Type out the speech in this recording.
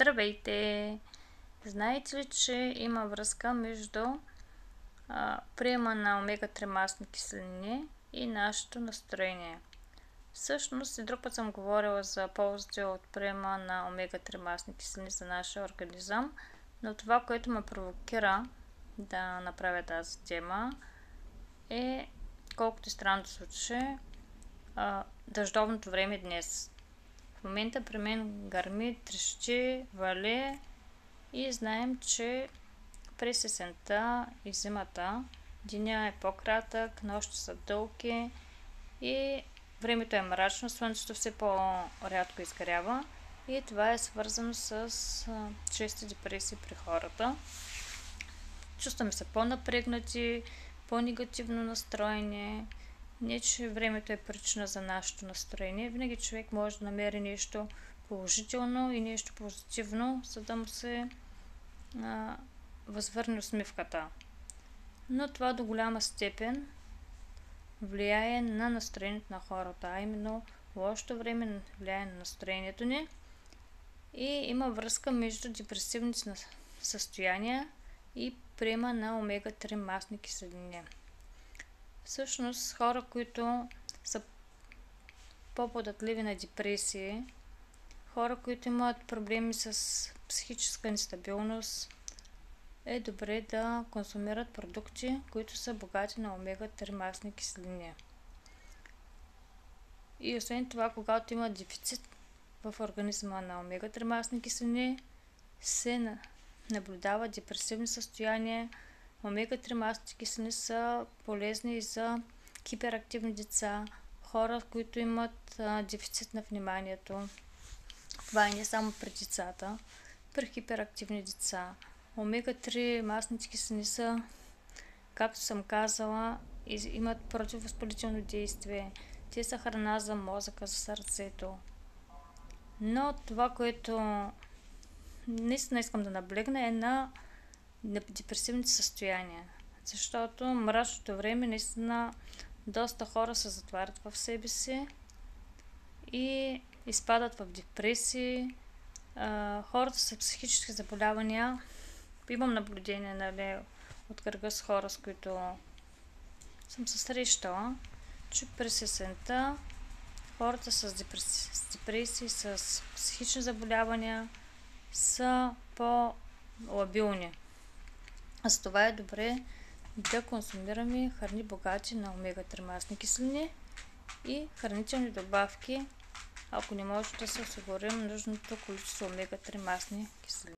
Здравейте! Знаете ли, че има връзка между приема на омега-3 масни киселини и нашето настроение? Всъщност и друг път съм говорила за ползите от приема на омега-3 масни киселини за нашия организъм, но това, което ме провокира да направя тази тема е, колкото и странно да звучи, дъждовното време днес. В момента при мен гърми, трещи, вали и знаем, че през есента и зимата деня е по-кратък, нощите са дълги и времето е мрачно, слънцето все по-рядко изгрява и това е свързано с чести депресии при хората. Чувстваме се по-напрегнати, по-негативно настроени. Не, че времето е причина за нашето настроение. Винаги човек може да намери нещо положително и нещо позитивно, за да му се възвърне усмивката. Но това до голяма степен влияе на настроението на хората, а именно лошото време влияе на настроението ни и има връзка между депресивните състояния и приема на омега-3 масни киселини. Всъщност хора, които са по-податливи на депресии, хора, които имат проблеми с психическа нестабилност, е добре да консумират продукти, които са богати на омега-3 масни киселини. И освен това, когато има дефицит в организма на омега-3 масни киселини, се наблюдава депресивни състояния. Омега-3 масни киселини са полезни и за хиперактивни деца, хора, които имат дефицит на вниманието. Това е не само при децата, при хиперактивни деца. Омега-3 масните киселини са, както съм казала, имат противовъзпалително действие. Те са храна за мозъка, за сърцето. Но това, което наистина искам да наблегна е на депресивните състояния. Защото мрачното време наистина доста хора се затварят в себе си и изпадат в депресии. Хората с психически заболявания, имам наблюдение от кръга с хора, с които съм се срещала, че през есента хората с депресии, с психични заболявания са по-лабилни. За това е добре да консумираме храни богати на омега-3 масни киселини и хранителни добавки, ако не може да се осигурим нужното количество омега-3 масни киселини.